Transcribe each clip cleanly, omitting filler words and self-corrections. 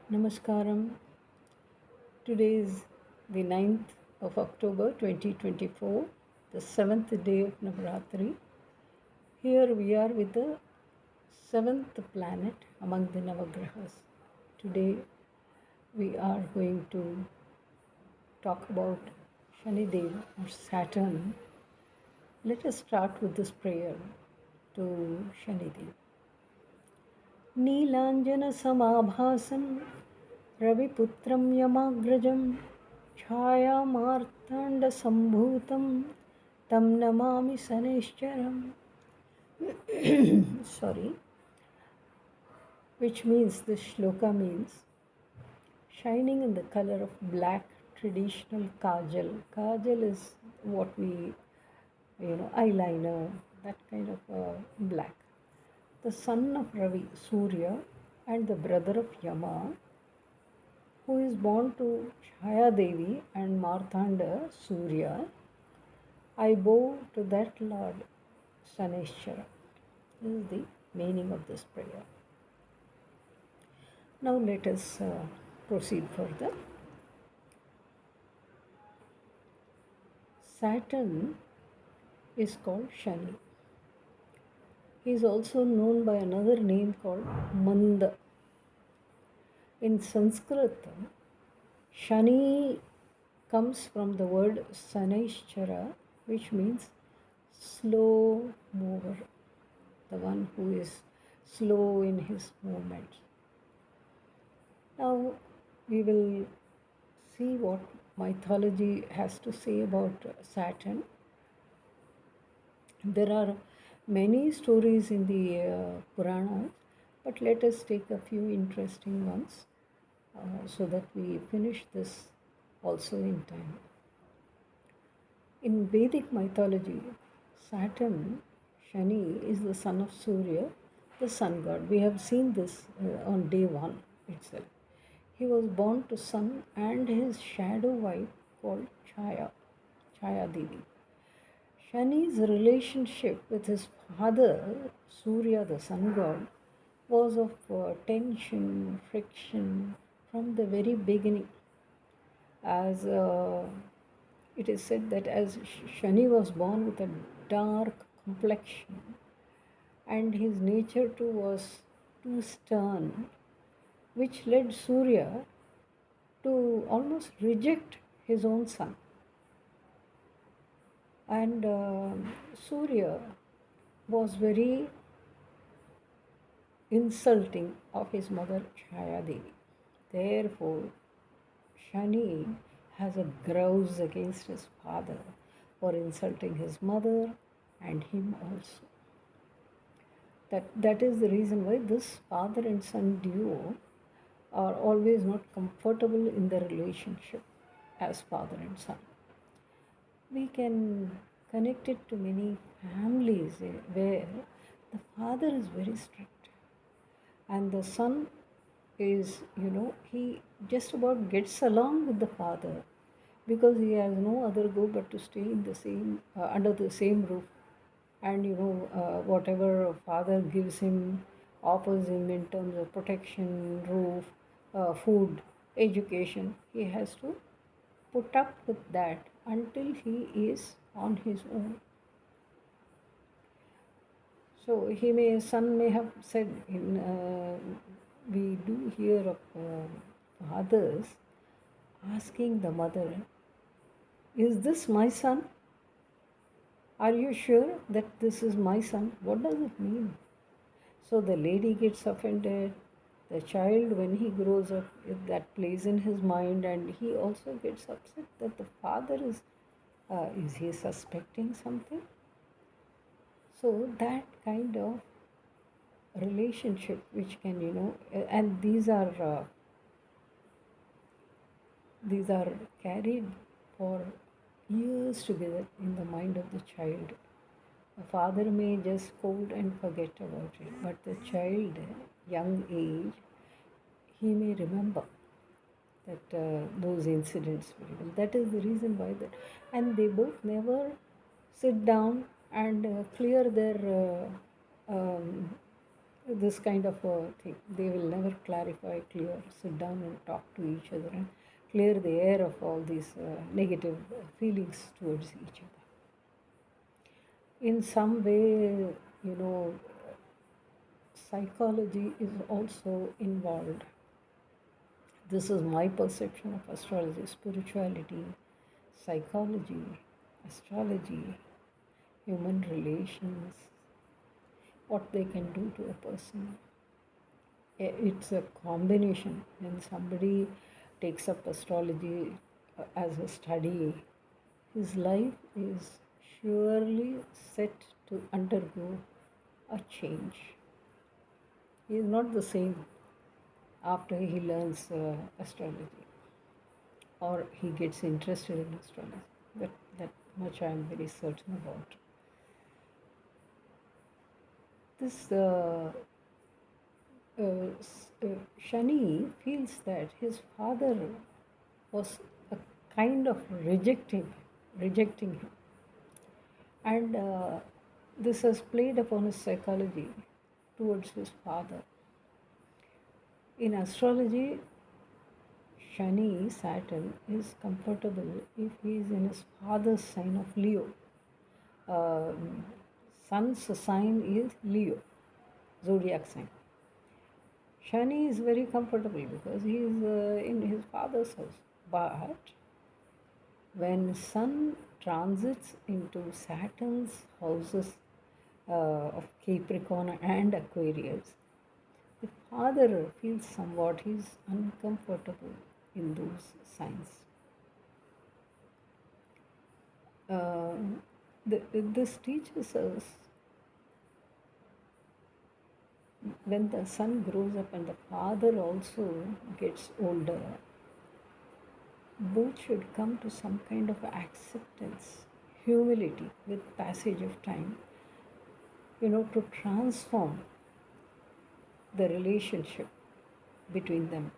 Namaskaram. Today is the 9th of October 2024, the 7th day of Navaratri. Here we are with the 7th planet among the Navagrahas. Today we are going to talk about Shani Dev or Saturn. Let us start with this prayer to Shani Dev. नीलाञ्जनसमाभासं रविपुत्रं यमाग्रजं छायामार्ताण्डसम्भूतं तं Namami शनैश्चरम्. Sorry, which means, this shloka means, shining in the color of black traditional kajal. Kajal is what we, eyeliner, that kind of black. The son of Ravi, Surya, and the brother of Yama, who is born to Chaya Devi and Marthanda, Surya, I bow to that Lord, Shanischara. This is the meaning of this prayer. Now let us proceed further. Saturn is called Shani. He is also known by another name called Manda. In Sanskrit, Shani comes from the word Shanischara, which means slow mover, the one who is slow in his movements. Now we will see what mythology has to say about Saturn. There are many stories in the Puranas, but let us take a few interesting ones so that we finish this also in time. In Vedic mythology, Saturn, Shani, is the son of Surya, the sun god. We have seen this on day 1 itself. He was born to sun and his shadow wife called Chaya, Chaya Devi. Shani's relationship with his father, Surya the Sun God, was of tension, friction from the very beginning. As it is said that as Shani was born with a dark complexion and his nature too was too stern, which led Surya to almost reject his own son. And Surya was very insulting of his mother Chaya Devi. Therefore, Shani has a grudge against his father for insulting his mother and him also. That is the reason why this father and son duo are always not comfortable in the relationship as father and son. We can connect it to many families where the father is very strict and the son is, he just about gets along with the father because he has no other go but to stay in the same under the same roof, and whatever father gives him, offers him in terms of protection, roof, food, education, he has to put up with that until he is on his own. So son may have said, we do hear of fathers asking the mother, "Is this my son? Are you sure that this is my son? What does it mean?" So the lady gets offended. The child, when he grows up, that plays in his mind, and he also gets upset that the father is he suspecting something? So that kind of relationship, which can, and these are carried for years together in the mind of the child. The father may just scold and forget about it, but the child, young age, he may remember that those incidents very well. That is the reason why that, and they both never sit down and clear their this kind of a thing. They will never clarify, clear, sit down and talk to each other and clear the air of all these negative feelings towards each other. In some way, you know, psychology is also involved. This is my perception of astrology, spirituality, psychology, astrology, human relations, what they can do to a person. It's a combination. When somebody takes up astrology as a study, his life is surely set to undergo a change. He is not the same after he learns astrology or he gets interested in astrology. That much I am very certain about. This Shani feels that his father was a kind of rejecting him, and this has played upon his psychology towards his father. In astrology, Shani, Saturn, is comfortable if he is in his father's sign of Leo. Sun's sign is Leo, Zodiac sign. Shani is very comfortable because he is in his father's house. But when Sun transits into Saturn's houses of Capricorn and Aquarius, the father feels somewhat he's uncomfortable in those signs. This teaches us when the son grows up and the father also gets older, both should come to some kind of acceptance, humility with passage of time, to transform the relationship between them.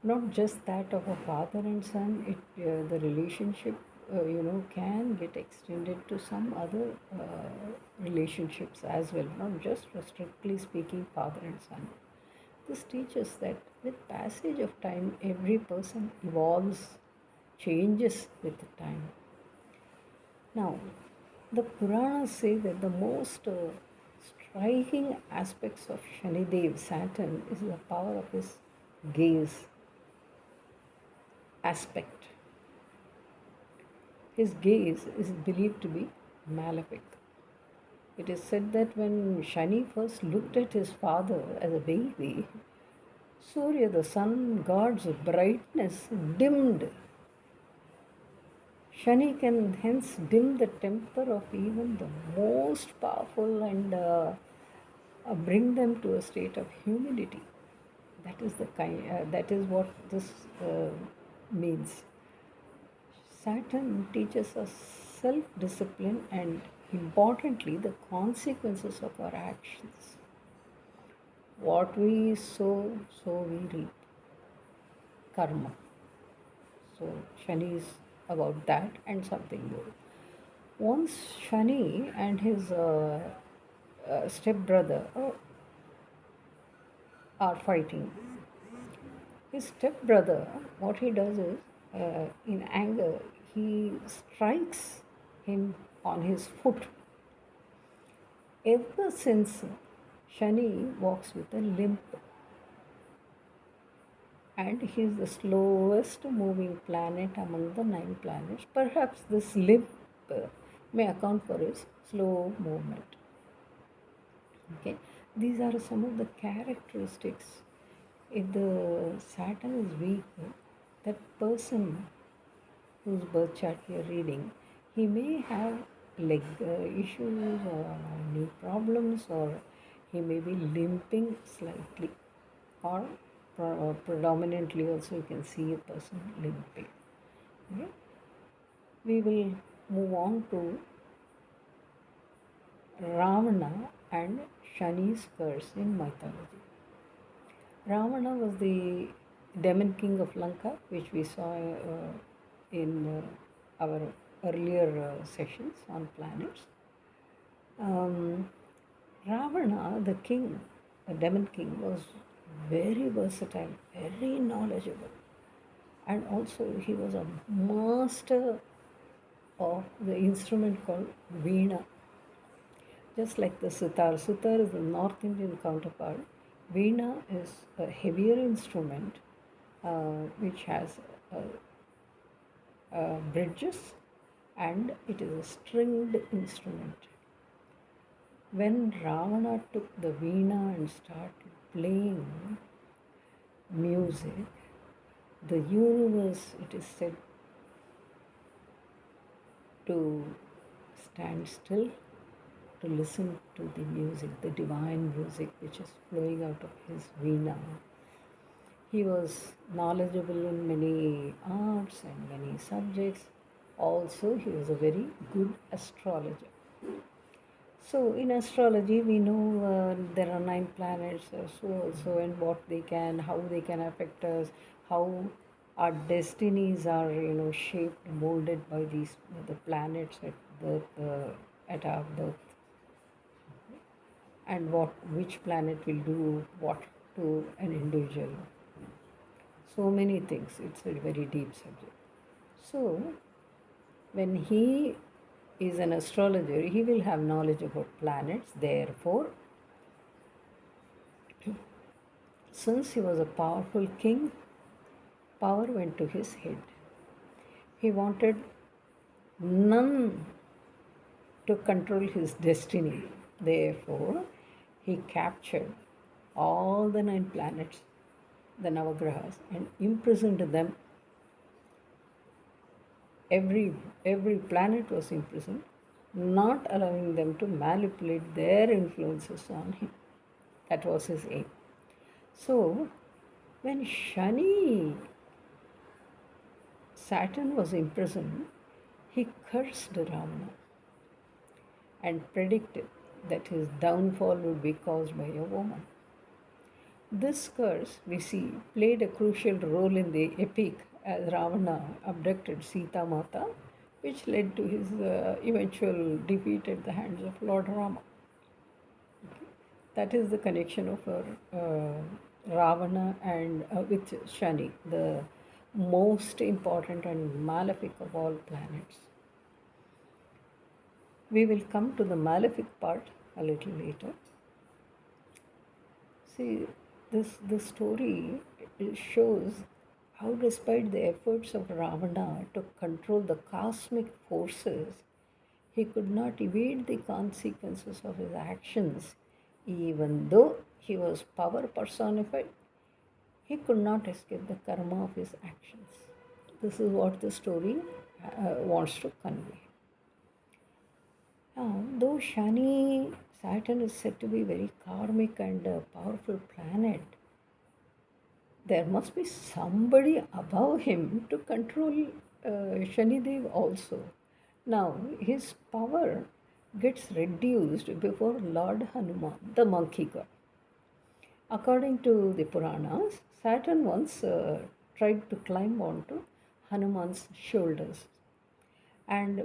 Not just that of a father and son, the relationship, can get extended to some other relationships as well, not just strictly speaking father and son. This teaches that with passage of time, every person evolves, changes with time. Now, the Puranas say that the most striking aspects of Shani Dev, Saturn, is the power of his gaze aspect. His gaze is believed to be malefic. It is said that when Shani first looked at his father as a baby, Surya the Sun God's brightness dimmed. Shani can hence dim the temper of even the most powerful and bring them to a state of humility. That is that is what this means. Saturn teaches us self-discipline and, importantly, the consequences of our actions. What we sow, so we reap. Karma. So Shani is about that and something more. Once Shani and his stepbrother are fighting. His stepbrother, what he does is, in anger, he strikes him on his foot. Ever since, Shani walks with a limp, and he is the slowest moving planet among the 9 planets. Perhaps this limp may account for his slow movement. Okay, these are some of the characteristics. If the Saturn is weak, that person whose birth chart we are reading, he may have leg issues or knee problems, or he may be limping slightly, or predominantly also you can see a person limping. Okay? We will move on to Ravana and Shani's curse in mythology. Ravana was the demon king of Lanka, which we saw in our earlier sessions on planets. Ravana, the king, the demon king, was very versatile, very knowledgeable, and also he was a master of the instrument called Veena, just like the sitar. Sitar is the North Indian counterpart. Veena is a heavier instrument which has bridges, and it is a stringed instrument. When Ravana took the Veena and started playing music, the universe, it is said, to stand still to listen to the music, the divine music which is flowing out of his Veena. He was knowledgeable in many arts and many subjects. Also, he was a very good astrologer. So, in astrology, we know there are 9 planets, and what they can, how they can affect us, how our destinies are, shaped, molded by these the planets at birth, at our birth, and which planet will do what to an individual. So many things. It's a very deep subject. So, when he is an astrologer, he will have knowledge about planets. Therefore, since he was a powerful king, power went to his head. He wanted none to control his destiny. Therefore, he captured all the 9 planets, the Navagrahas, and imprisoned them. Every planet was imprisoned, not allowing them to manipulate their influences on him. That was his aim. So, when Saturn was imprisoned, he cursed Ravana and predicted that his downfall would be caused by a woman. This curse, we see, played a crucial role in the epic as Ravana abducted Sita Mata, which led to his eventual defeat at the hands of Lord Rama. Okay. That is the connection of Ravana and with Shani, the most important and malefic of all planets. We will come to the malefic part a little later. See, this story shows how, despite the efforts of Ravana to control the cosmic forces, he could not evade the consequences of his actions. Even though he was power personified, he could not escape the karma of his actions. This is what the story wants to convey. Now, though Saturn is said to be very karmic and a powerful planet, there must be somebody above him to control Shani Dev also. Now, his power gets reduced before Lord Hanuman, the monkey god. According to the Puranas, Saturn once tried to climb onto Hanuman's shoulders, and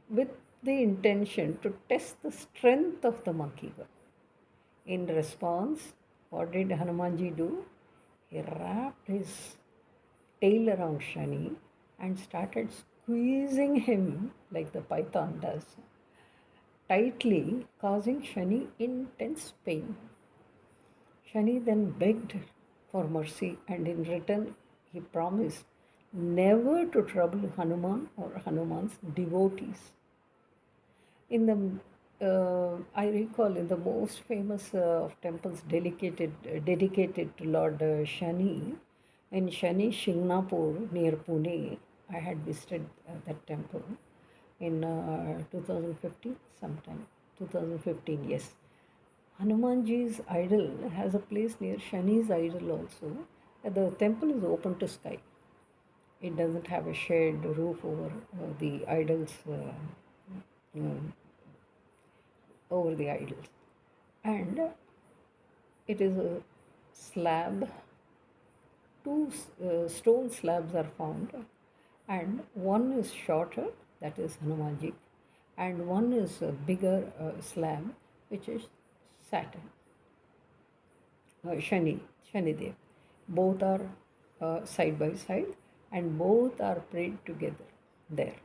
with the intention to test the strength of the monkey god. In response, what did Hanumanji do? He wrapped his tail around Shani and started squeezing him like the python does, tightly, causing Shani intense pain. Shani then begged for mercy, and in return he promised never to trouble Hanuman or Hanuman's devotees. In I recall in the most famous of temples dedicated to Lord Shani, in Shani Shingnapur near Pune, I had visited that temple in 2015 sometime, 2015, yes. Hanumanji's idol has a place near Shani's idol also. The temple is open to sky. It doesn't have a shared roof over the idols, over the idols. And it is a slab, 2 stone slabs are found, and one is shorter, that is Hanumanji, and one is a bigger slab, which is Saturn, Shani, Shani Dev. Both are side by side and both are prayed together there.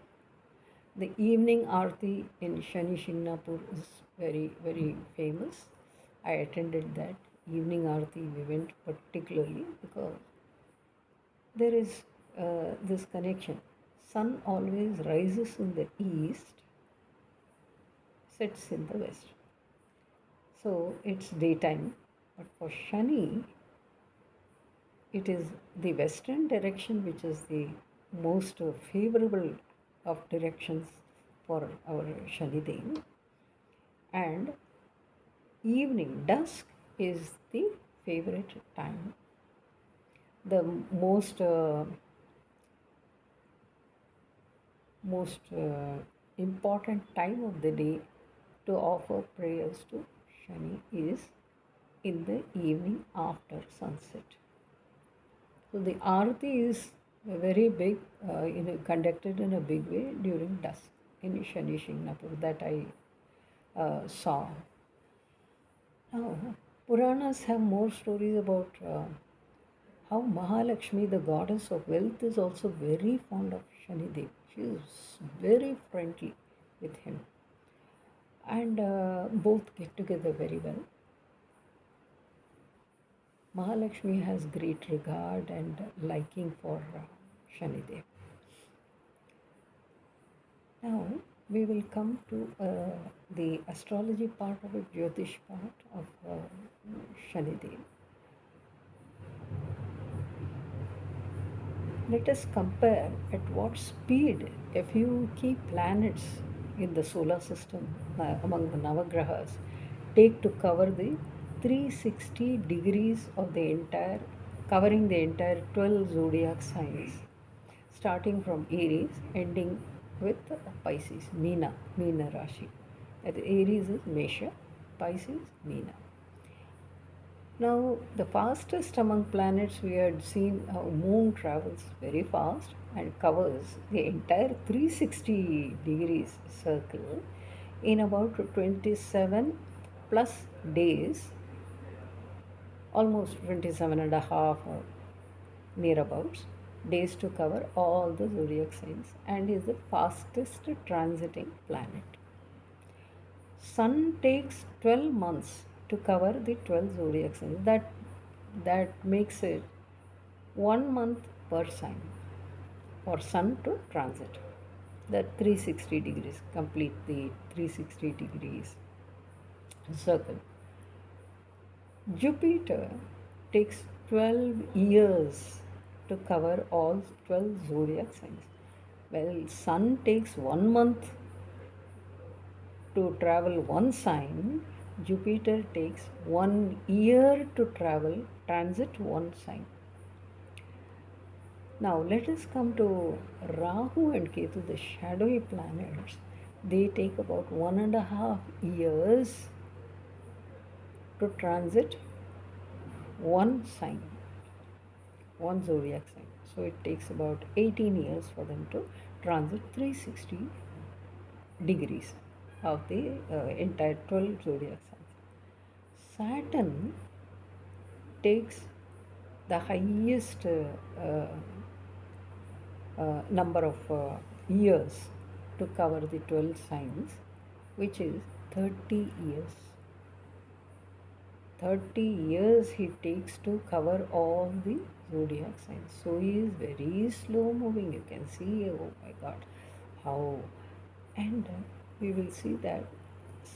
The evening Aarti in Shani Shingnapur is very, very famous. I attended that evening Aarti. We went particularly because there is this connection. Sun always rises in the east, sets in the west. So it's daytime. But for Shani, it is the western direction which is the most favorable of directions for our Shani Dev. And evening, dusk is the favorite time. The most important time of the day to offer prayers to Shani is in the evening after sunset. So the Aarti is very big, conducted in a big way during dusk in Shani Shingnapur that I saw. Now, Puranas have more stories about how Mahalakshmi, the goddess of wealth, is also very fond of Shani Dev. She is very friendly with him, and both get together very well. Mahalakshmi has great regard and liking for Shani Dev. Now we will come to the astrology part of it, Jyothish part of Shani Dev. Let us compare at what speed a few key planets in the solar system among the Navagrahas take to cover the 360 degrees of the entire, covering the entire 12 zodiac signs, starting from Aries, ending with Pisces, Meena Rashi. Aries is Mesha, Pisces, Meena. Now, the fastest among planets we had seen, Moon travels very fast and covers the entire 360 degrees circle in about 27 plus days, almost 27 and a half or nearabouts days to cover all the zodiac signs, and is the fastest transiting planet. Sun takes 12 months to cover the 12 zodiac signs. That makes it 1 month per sign for Sun to transit. That 360 degrees, complete the 360 degrees circle. Jupiter takes 12 years to cover all 12 zodiac signs. Well, Sun takes 1 month to travel one sign, Jupiter takes 1 year to transit one sign. Now let us come to Rahu and Ketu, the shadowy planets. They take about 1.5 years to transit one sign, one zodiac sign. So it takes about 18 years for them to transit 360 degrees of the entire 12 zodiac signs. Saturn takes the highest number of years to cover the 12 signs, which is 30 years. 30 years he takes to cover all the zodiac signs. So he is very slow moving. You can see, oh my God, how. And we will see that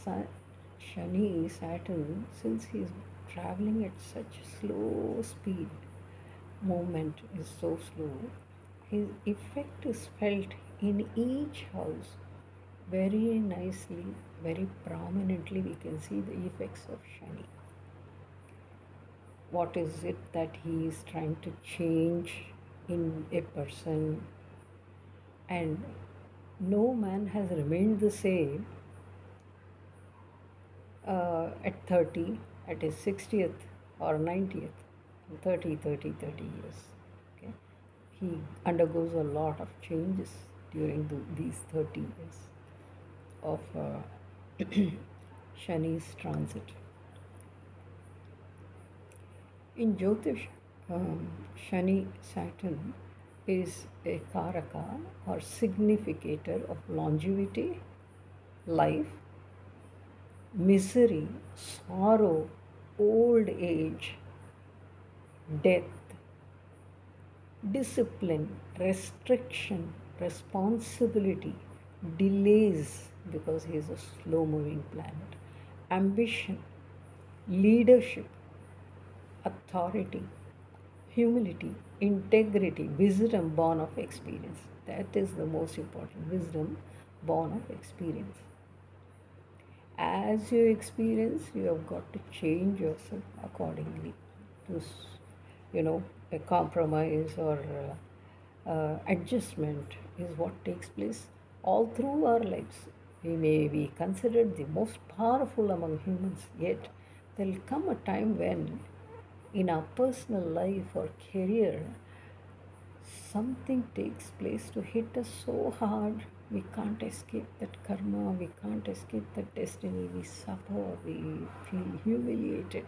Shani, Saturn, since he is traveling at such slow speed, movement is so slow, his effect is felt in each house very nicely, very prominently. We can see the effects of Shani. What is it that he is trying to change in a person? And no man has remained the same at 30, at his 60th or 90th, 30 years. Okay? He undergoes a lot of changes during these 30 years of Shani's transit. In Jyothish, Shani Saturn is a karaka or significator of longevity, life, misery, sorrow, old age, death, discipline, restriction, responsibility, delays because he is a slow moving planet, ambition, leadership, authority, humility, integrity, wisdom born of experience. That is the most important. Wisdom born of experience. As you experience, you have got to change yourself accordingly to, a compromise or adjustment is what takes place all through our lives. We may be considered the most powerful among humans, yet there will come a time when in our personal life or career, something takes place to hit us so hard, we can't escape that karma, we can't escape that destiny, we suffer, we feel humiliated.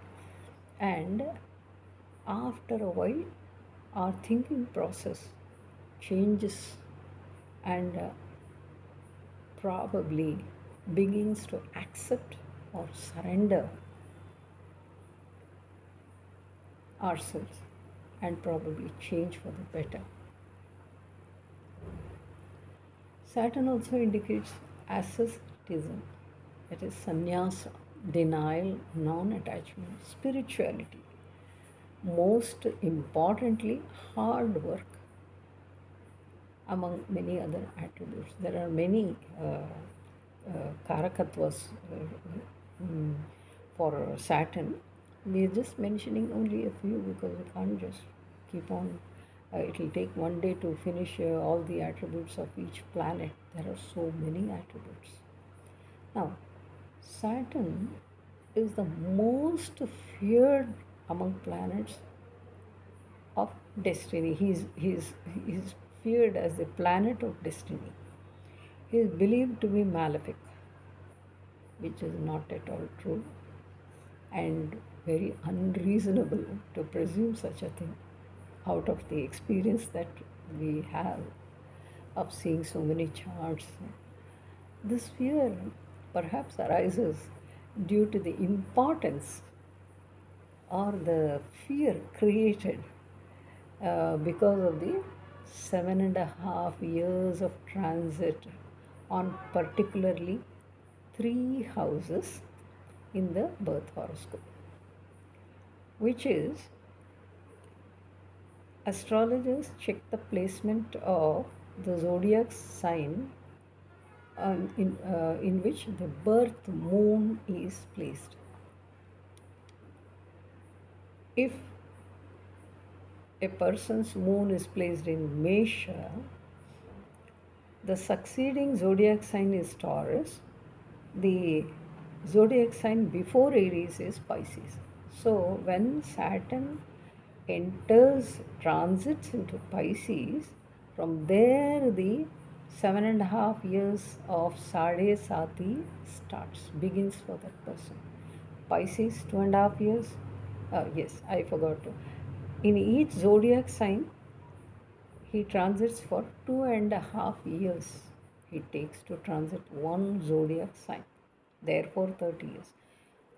And after a while, our thinking process changes and probably begins to accept or surrender ourselves and probably change for the better. Saturn also indicates asceticism, that is sannyasa, denial, non attachment, spirituality. Most importantly, hard work, among many other attributes. There are many karakatwas for Saturn. We are just mentioning only a few because we can't just keep on. It will take one day to finish all the attributes of each planet. There are so many attributes. Now, Saturn is the most feared among planets of destiny. He's feared as the planet of destiny. He is believed to be malefic, which is not at all true and very unreasonable to presume such a thing out of the experience that we have of seeing so many charts. This fear perhaps arises due to the importance or the fear created because of the 7.5 years of transit on particularly 3 houses in the birth horoscope, which is astrologers check the placement of the zodiac sign in which the birth moon is placed. If a person's moon is placed in Mesha, the succeeding zodiac sign is Taurus. The zodiac sign before Aries is Pisces. So when Saturn enters, transits into Pisces, from there the 7.5 years of Sade Sati begins for that person. Pisces, 2.5 years. Yes, I forgot to. In each zodiac sign, he transits for 2.5 years. He takes to transit one zodiac sign, therefore 30 years.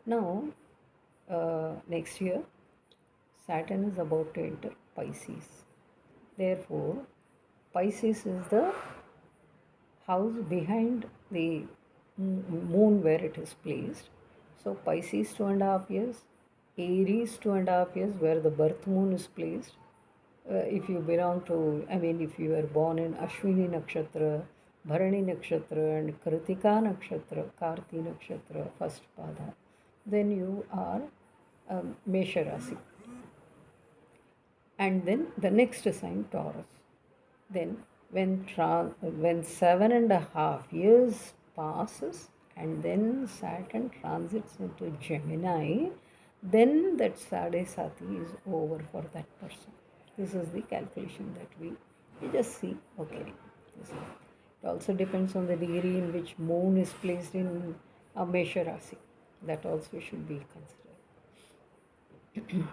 Now, next year, Saturn is about to enter Pisces. Therefore, Pisces is the house behind the moon where it is placed. So, Pisces 2.5 years, Aries 2.5 years where the birth moon is placed. If you belong to, if you were born in Ashwini Nakshatra, Bharani Nakshatra and Kritika Nakshatra, Karti Nakshatra, first pada, then you are Mesha Rasi. And then the next sign, Taurus. Then when 7.5 years passes and then Saturn transits into Gemini, then that Sade Sati is over for that person. This is the calculation that we just see. Okay. It also depends on the degree in which moon is placed in a Mesha Rasi. That also should be considered.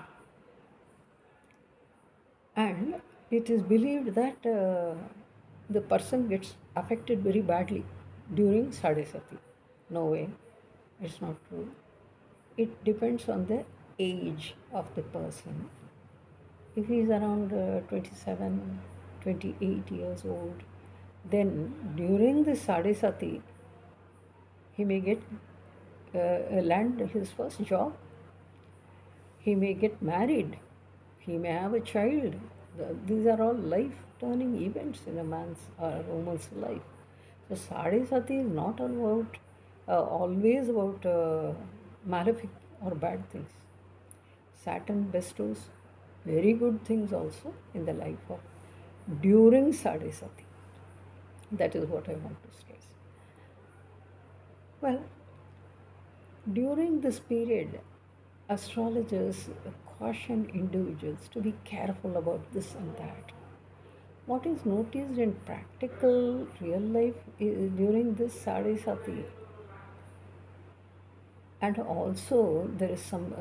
And it is believed that the person gets affected very badly during sadisati. No way, it's not true. It depends on the age of the person. If he is around 27, 28 years old, then during the sadisati he may get land his first job, he may get married, he may have a child. These are all life turning events in a man's or a woman's life. So sadisati is not about always about malefic or bad things. Saturn bestows very good things also in the life of during sadisati. That is what I want to stress. Well, during this period, astrologers caution individuals to be careful about this and that. What is noticed in practical real life during this sadisati, and also there is some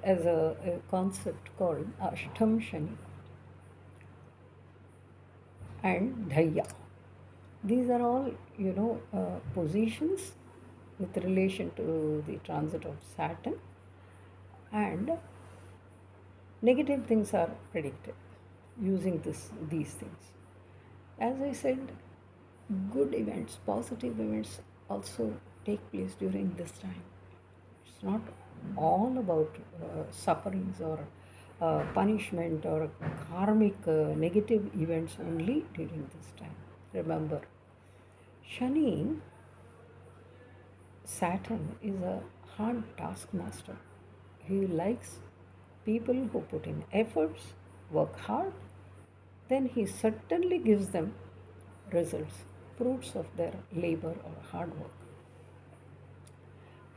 as a concept called Asam Shani and Dya. These are all, positions with relation to the transit of Saturn, and negative things are predicted using these things. As I said, good events, positive events also take place during this time. It's not all about sufferings or punishment or karmic negative events only during this time. Remember, Shani, Saturn, is a hard taskmaster. He likes people who put in efforts, work hard, then he certainly gives them results, fruits of their labor or hard work.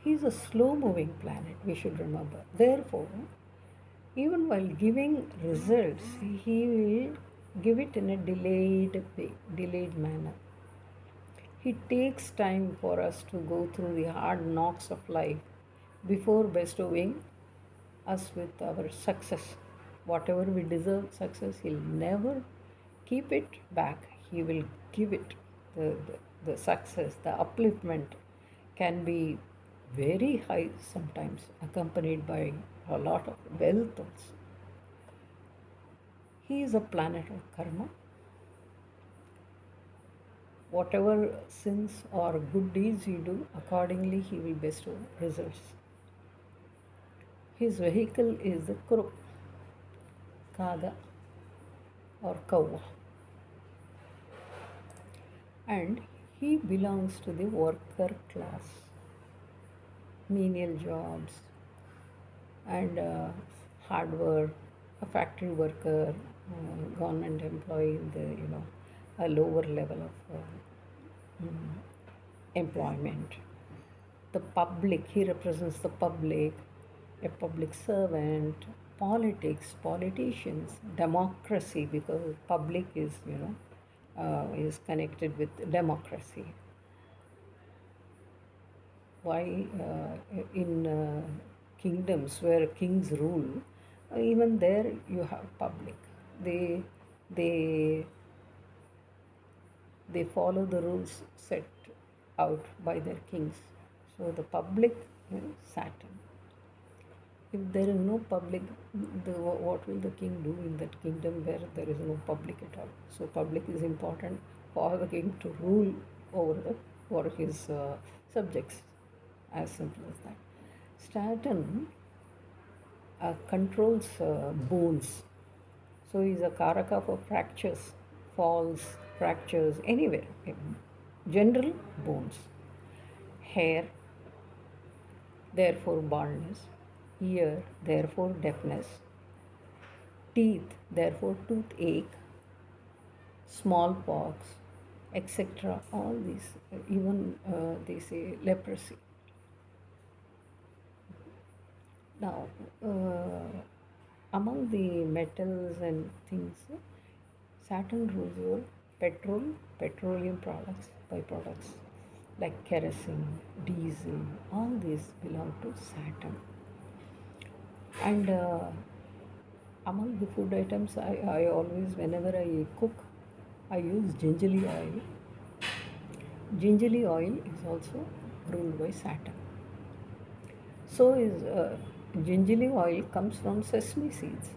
He is a slow moving planet, we should remember. Therefore, even while giving results, he will give it in a delayed way, delayed manner. He takes time for us to go through the hard knocks of life before bestowing us with our success. Whatever we deserve success, he'll never keep it back. He will give it. The success, the upliftment can be very high sometimes, accompanied by a lot of wealth also. He is a planet of karma. Whatever sins or good deeds you do, accordingly he will bestow results. His vehicle is the crow, kaga, or kawa, and he belongs to the worker class, menial jobs and hard work, a factory worker, government employee, a lower level of employment. The public, he represents the public, a public servant, politics, politicians, democracy, because public is connected with democracy. Why in kingdoms where kings rule, even there you have public. They they they follow the rules set out by their kings. So the public is Saturn. If there is no public, what will the king do in that kingdom where there is no public at all? So public is important for the king to rule over his subjects. As simple as that. Saturn controls bones. So he is a karaka for fractures, falls, fractures, anywhere. General bones. Hair, therefore baldness. Ear, therefore deafness. Teeth, therefore toothache, smallpox, etc. All these, even they say leprosy. Now, among the metals and things, Saturn rules over petrol, petroleum products, byproducts like kerosene, diesel, all these belong to Saturn. And Among the food items, I always, whenever I cook, I use gingerly oil. Gingerly oil is also ruled by Saturn. So is gingerly oil comes from sesame seeds.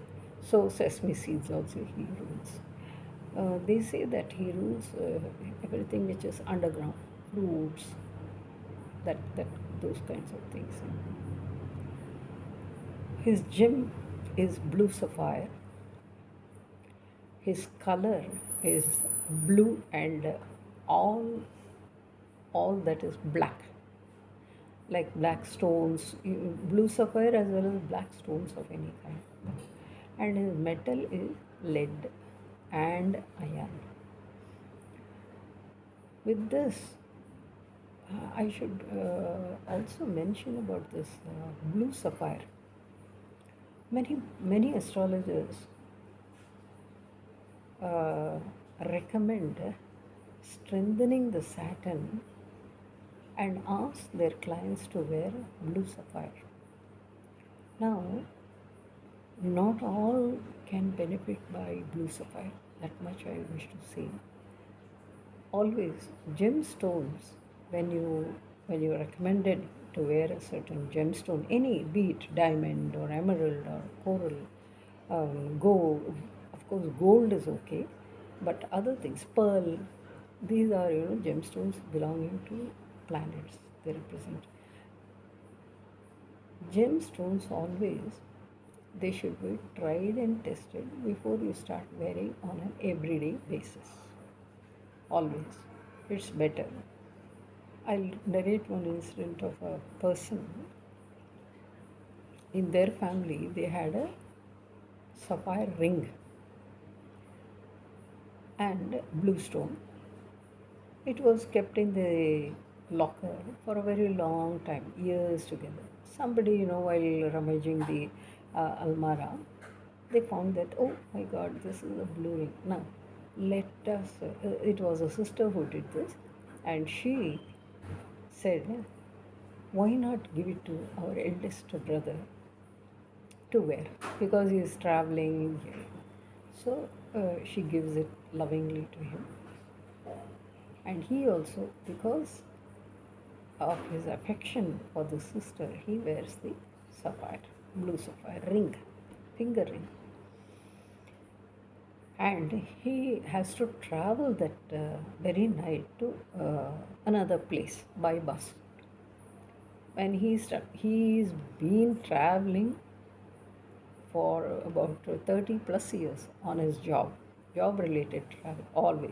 So sesame seeds also he rules. They say that he rules everything which is underground, roots, that those kinds of things. His gem is blue sapphire. His color is blue and all that is black, like black stones, blue sapphire as well as black stones of any kind. And his metal is lead and iron. With this, I should also mention about this blue sapphire. Many astrologers uh, recommend strengthening the Saturn and ask their clients to wear blue sapphire. Now, not all can benefit by blue sapphire. That much I wish to say. Always gemstones, when you recommended to wear a certain gemstone, any, be it diamond or emerald or coral, gold. Of course, gold is okay, but other things, pearl, these are gemstones belonging to planets. They represent gemstones. Always they should be tried and tested before you start wearing on an everyday basis. Always, it's better. I'll narrate one incident of a person. In their family, they had a sapphire ring and blue stone. It was kept in the locker for a very long time, years together. Somebody, while rummaging the almara, they found that, oh my God, this is a blue ring. Now, let us, it was a sister who did this, and she said, why not give it to our eldest brother to wear, because he is traveling. So she gives it lovingly to him. And he also, because of his affection for the sister, he wears the sapphire, blue sapphire ring, finger ring. And he has to travel that very night to another place by bus. When he's been traveling for about 30 plus years on his job related travel, always.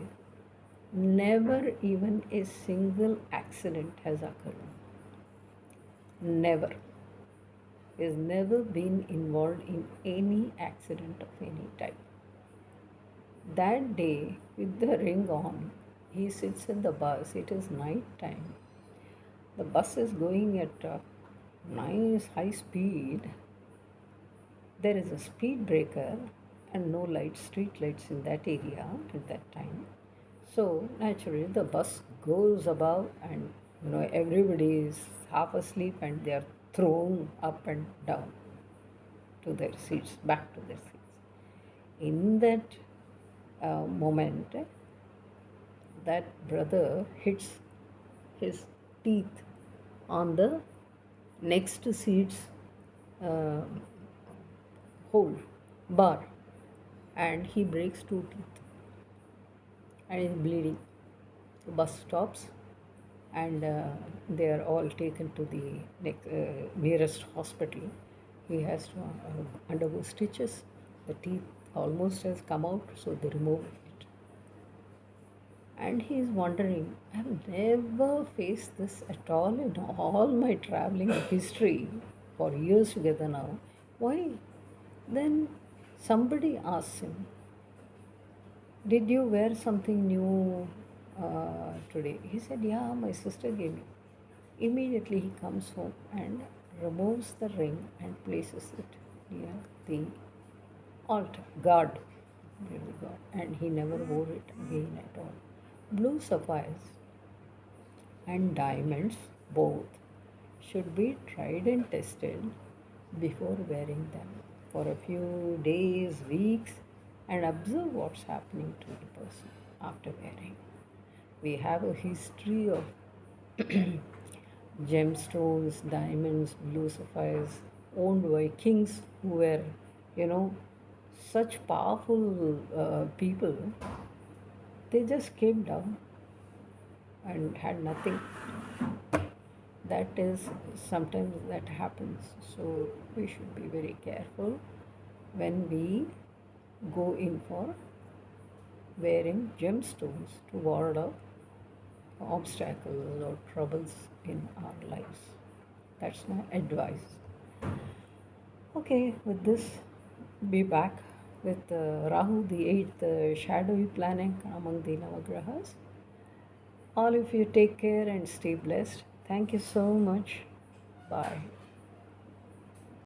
Never even a single accident has occurred. Never. He has never been involved in any accident of any type. That day, with the ring on, he sits in the bus. It is night time. The bus is going at nice high speed. There is a speed breaker and no lights, street lights in that area at that time. So naturally the bus goes above, and everybody is half asleep and they are thrown up and down to their seats, back to their seats. In that moment, that brother hits his teeth on the next seat's uh, hole bar, and he breaks two teeth and is bleeding. The bus stops, and they are all taken to the nearest hospital. He has to undergo stitches. The teeth almost has come out, so they remove it. And he is wondering, I have never faced this at all in all my traveling history for years together now. Why? Then somebody asks him, did you wear something new today? He said, yeah, my sister gave me. Immediately he comes home and removes the ring and places it near the altar, guard, near the god, and he never wore it again at all. Blue sapphires and diamonds, both, should be tried and tested before wearing them. for a few days, weeks, and observe what's happening to the person after wearing. We have a history of gemstones, diamonds, blue sapphires owned by kings who were, you know, such powerful people. They just came down and had nothing. That is, sometimes that happens. So we should be very careful when we go in for wearing gemstones to ward off obstacles or troubles in our lives. That's my advice. Okay, with this, be back with Rahu, the eighth shadowy planet among the Navagrahas. All of you take care and stay blessed. Thank you so much. Bye.